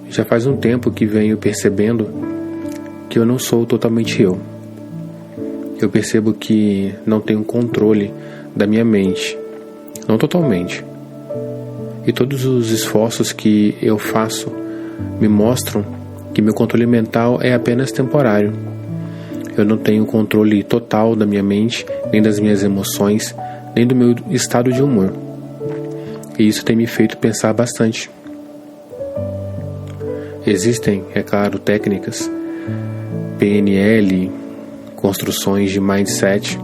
Já faz um tempo que venho percebendo que eu não sou totalmente eu. Eu percebo que não tenho controle da minha mente, não totalmente. E todos os esforços que eu faço me mostram que meu controle mental é apenas temporário. Eu não tenho controle total da minha mente, nem das minhas emoções, nem do meu estado de humor. E isso tem me feito pensar bastante. Existem, é claro, técnicas, PNL, construções de mindset,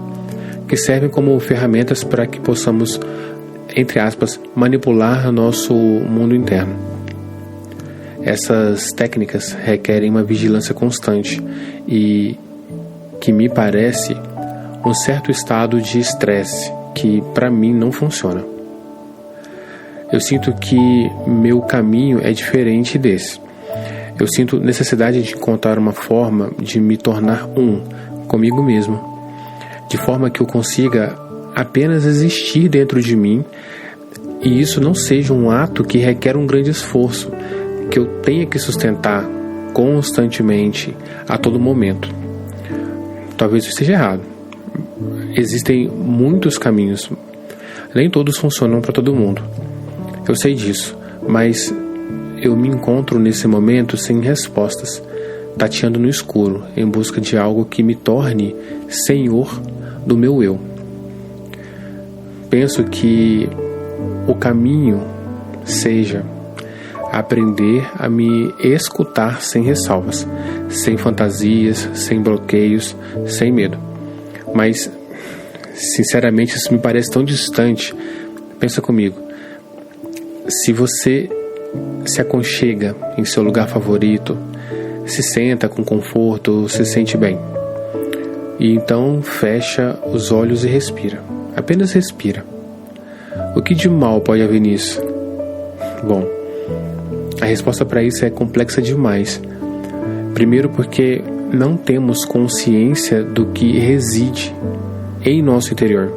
que servem como ferramentas para que possamos, entre aspas, manipular nosso mundo interno. Essas técnicas requerem uma vigilância constante e, que me parece, um certo estado de estresse que para mim não funciona. Eu sinto que meu caminho é diferente desse. Eu sinto necessidade de encontrar uma forma de me tornar comigo mesmo, de forma que eu consiga apenas existir dentro de mim e isso não seja um ato que requer um grande esforço, que eu tenha que sustentar constantemente, a todo momento. Talvez eu esteja errado. Existem muitos caminhos, nem todos funcionam para todo mundo. Eu sei disso, mas eu me encontro nesse momento sem respostas, tateando no escuro, em busca de algo que me torne senhor do meu eu. Penso que o caminho seja aprender a me escutar sem ressalvas, sem fantasias, sem bloqueios, sem medo. Mas, sinceramente, isso me parece tão distante. Pensa comigo. Se você se aconchega em seu lugar favorito, se senta com conforto, se sente bem. E então fecha os olhos e respira. Apenas respira. O que de mal pode haver nisso? Bom, a resposta para isso é complexa demais. Primeiro porque não temos consciência do que reside em nosso interior.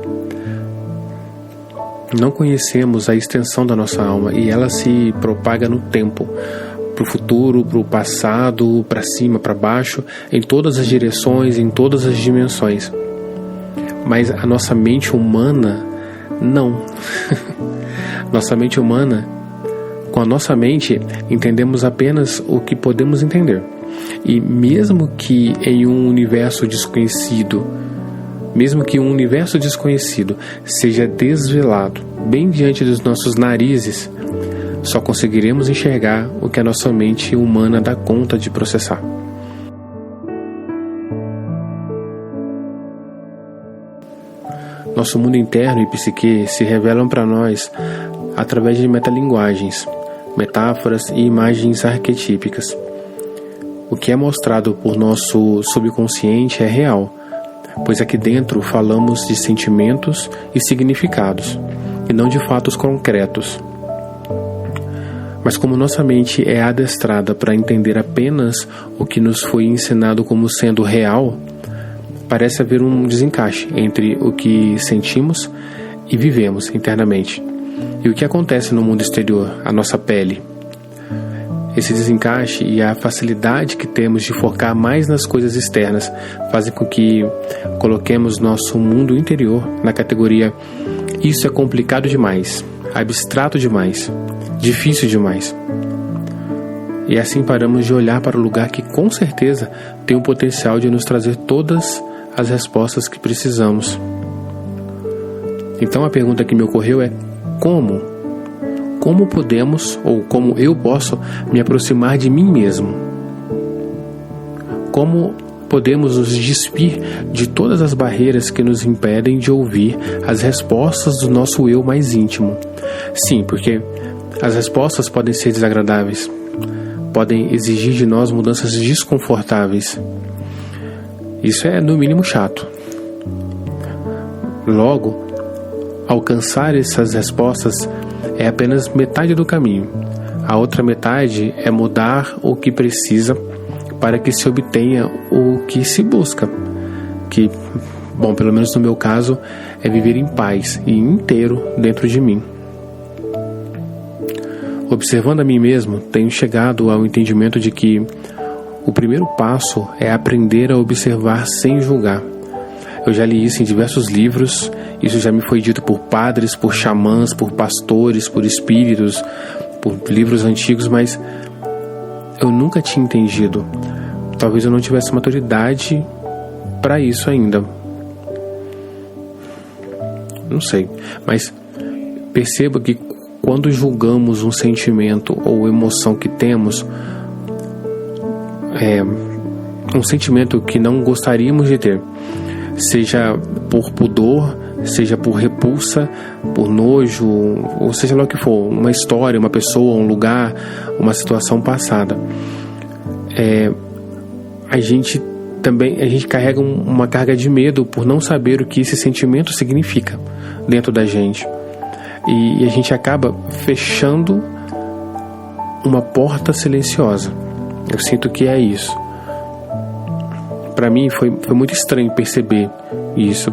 Não conhecemos a extensão da nossa alma e ela se propaga no tempo, para o futuro, para o passado, para cima, para baixo, em todas as direções, em todas as dimensões. Mas a nossa mente humana, não. Nossa mente humana, com a nossa mente, entendemos apenas o que podemos entender. E mesmo que em um universo desconhecido, seja desvelado bem diante dos nossos narizes, só conseguiremos enxergar o que a nossa mente humana dá conta de processar. Nosso mundo interno e psique se revelam para nós através de metalinguagens, metáforas e imagens arquetípicas. O que é mostrado por nosso subconsciente é real, pois aqui dentro falamos de sentimentos e significados, e não de fatos concretos. Mas como nossa mente é adestrada para entender apenas o que nos foi ensinado como sendo real, parece haver um desencaixe entre o que sentimos e vivemos internamente, e o que acontece no mundo exterior, a nossa pele. Esse desencaixe e a facilidade que temos de focar mais nas coisas externas fazem com que coloquemos nosso mundo interior na categoria "isso é complicado demais", abstrato demais, difícil demais. E assim paramos de olhar para o lugar que com certeza tem o potencial de nos trazer todas as respostas que precisamos. Então a pergunta que me ocorreu é: como? Como podemos, ou como eu posso, me aproximar de mim mesmo? Como podemos nos despir de todas as barreiras que nos impedem de ouvir as respostas do nosso eu mais íntimo? Sim, porque as respostas podem ser desagradáveis, podem exigir de nós mudanças desconfortáveis. Isso é, no mínimo, chato. Logo, alcançar essas respostas é apenas metade do caminho. A outra metade é mudar o que precisa para que se obtenha o que se busca. Que, bom, pelo menos no meu caso, é viver em paz e inteiro dentro de mim. Observando a mim mesmo, tenho chegado ao entendimento de que o primeiro passo é aprender a observar sem julgar. Eu já li isso em diversos livros, isso já me foi dito por padres, por xamãs, por pastores, por espíritos, por livros antigos, mas eu nunca tinha entendido. Talvez eu não tivesse maturidade para isso ainda. Não sei, mas perceba que quando julgamos um sentimento ou emoção que temos, um sentimento que não gostaríamos de ter, seja por pudor, seja por repulsa, por nojo, ou seja lá o que for, uma história, uma pessoa, um lugar, uma situação passada, a gente carrega uma carga de medo por não saber o que esse sentimento significa dentro da gente, e a gente acaba fechando uma porta silenciosa. Eu sinto que é isso. Para mim foi muito estranho perceber isso,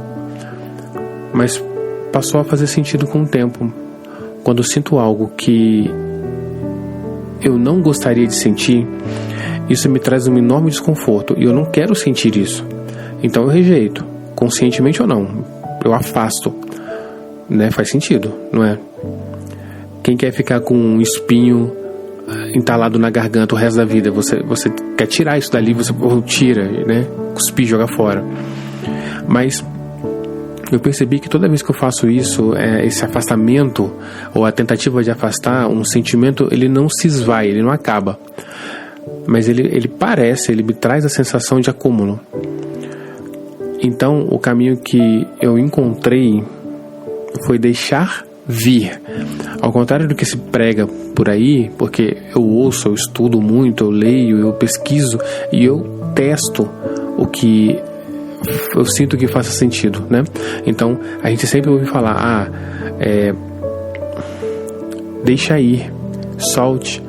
mas passou a fazer sentido com o tempo. Quando eu sinto algo que eu não gostaria de sentir, isso me traz um enorme desconforto e eu não quero sentir isso. Então eu rejeito, conscientemente ou não, eu afasto, né? Faz sentido, não é? Quem quer ficar com um espinho entalado na garganta o resto da vida? Você quer tirar isso dali, você tira, né? Cuspir, joga fora. Mas eu percebi que toda vez que eu faço isso, esse afastamento ou a tentativa de afastar um sentimento, ele não se esvai, ele não acaba, mas ele me traz a sensação de acúmulo. Então o caminho que eu encontrei foi deixar vir. Ao contrário do que se prega por aí, porque eu ouço, eu estudo muito, eu leio, eu pesquiso e eu testo o que eu sinto que faça sentido, né? Então a gente sempre ouve falar, deixa ir, solte,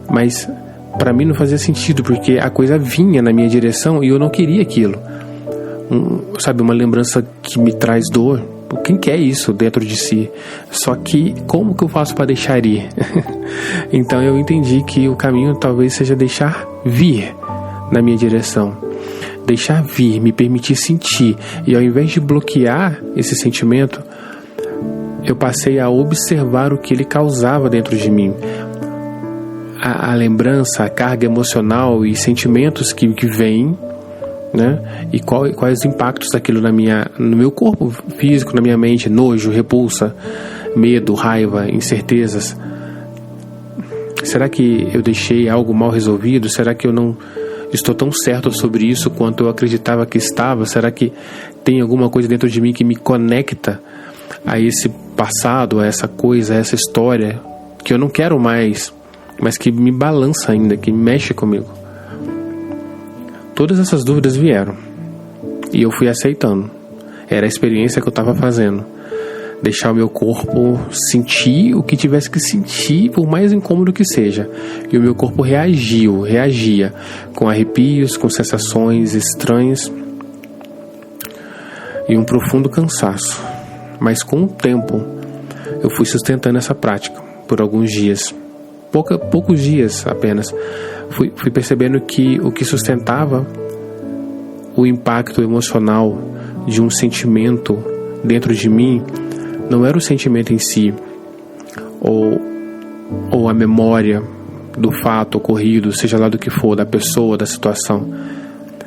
mas para mim não fazia sentido, porque a coisa vinha na minha direção e eu não queria aquilo. Sabe, uma lembrança que me traz dor. Quem quer isso dentro de si? Só que como que eu faço para deixar ir? Então eu entendi que o caminho talvez seja deixar vir na minha direção, deixar vir, me permitir sentir, e ao invés de bloquear esse sentimento, eu passei a observar o que ele causava dentro de mim, a lembrança, a carga emocional e sentimentos que vêm, né? E quais os impactos daquilo no meu corpo físico, na minha mente: nojo, repulsa, medo, raiva, incertezas. Será que eu deixei algo mal resolvido? Será que eu não estou tão certo sobre isso quanto eu acreditava que estava? Será que tem alguma coisa dentro de mim que me conecta a esse passado, a essa coisa, a essa história que eu não quero mais, mas que me balança ainda, que mexe comigo? Todas essas dúvidas vieram e eu fui aceitando. Era a experiência que eu estava fazendo. Deixar o meu corpo sentir o que tivesse que sentir, por mais incômodo que seja. E o meu corpo reagia com arrepios, com sensações estranhas e um profundo cansaço. Mas com o tempo eu fui sustentando essa prática por alguns dias, poucos dias apenas. Fui percebendo que o que sustentava o impacto emocional de um sentimento dentro de mim não era o sentimento em si, ou a memória do fato ocorrido, seja lá do que for, da pessoa, da situação,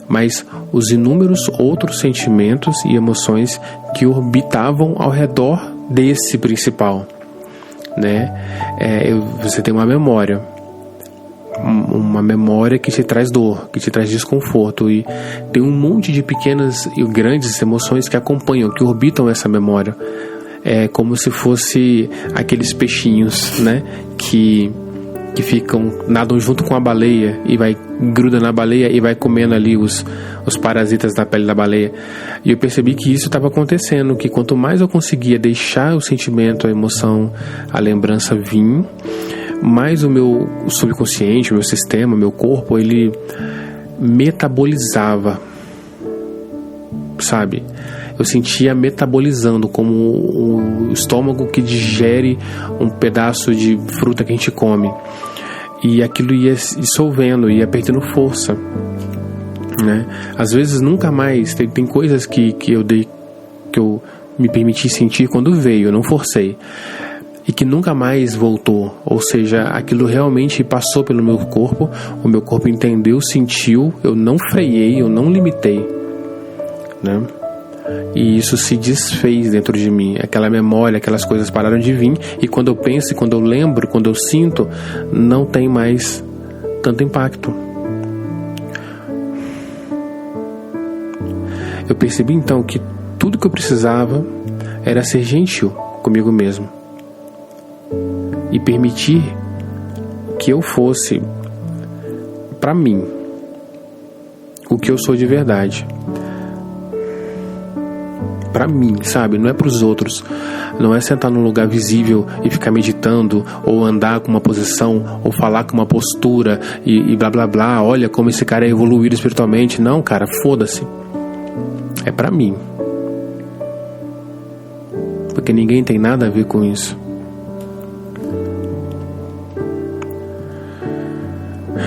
mas os inúmeros outros sentimentos e emoções que orbitavam ao redor desse principal, né? Você tem uma memória que te traz dor, que te traz desconforto, e tem um monte de pequenas e grandes emoções que acompanham, que orbitam essa memória. É como se fosse aqueles peixinhos, né, que nadam junto com a baleia e gruda na baleia e vai comendo ali os parasitas da pele da baleia. E eu percebi que isso estava acontecendo, que quanto mais eu conseguia deixar o sentimento, a emoção, a lembrança vir, mais o meu subconsciente, o meu sistema, meu corpo, ele metabolizava, sabe? Eu sentia metabolizando, como o estômago que digere um pedaço de fruta que a gente come. E aquilo ia dissolvendo, ia perdendo força, né? Às vezes nunca mais, tem coisas que eu me permiti sentir quando veio, eu não forcei, e que nunca mais voltou. Ou seja, aquilo realmente passou pelo meu corpo, o meu corpo entendeu, sentiu, eu não freiei, eu não limitei, né? E isso se desfez dentro de mim. Aquela memória, aquelas coisas pararam de vir, e quando eu penso, quando eu lembro, quando eu sinto, não tem mais tanto impacto. Eu percebi então que tudo que eu precisava era ser gentil comigo mesmo e permitir que eu fosse, para mim, o que eu sou de verdade. Pra mim, sabe? Não é pros outros. Não é sentar num lugar visível e ficar meditando, ou andar com uma posição, ou falar com uma postura e blá blá blá. Olha como esse cara é evoluído espiritualmente. Não, cara, foda-se. É pra mim. Porque ninguém tem nada a ver com isso.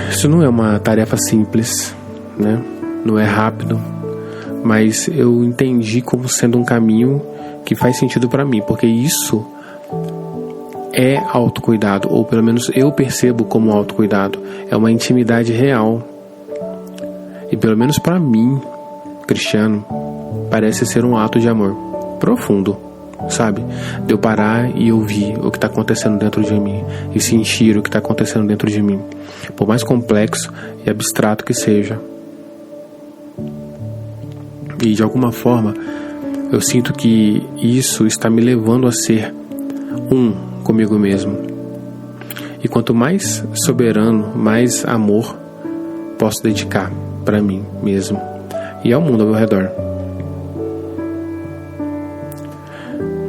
Isso não é uma tarefa simples, né? Não é rápido. Mas eu entendi como sendo um caminho que faz sentido para mim, porque isso é autocuidado, ou pelo menos eu percebo como autocuidado. É uma intimidade real. E pelo menos para mim, cristiano, parece ser um ato de amor profundo, sabe? De eu parar e ouvir o que está acontecendo dentro de mim e sentir o que está acontecendo dentro de mim, por mais complexo e abstrato que seja. E de alguma forma eu sinto que isso está me levando a ser um comigo mesmo. E quanto mais soberano, mais amor posso dedicar para mim mesmo e ao mundo ao meu redor.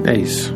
É isso.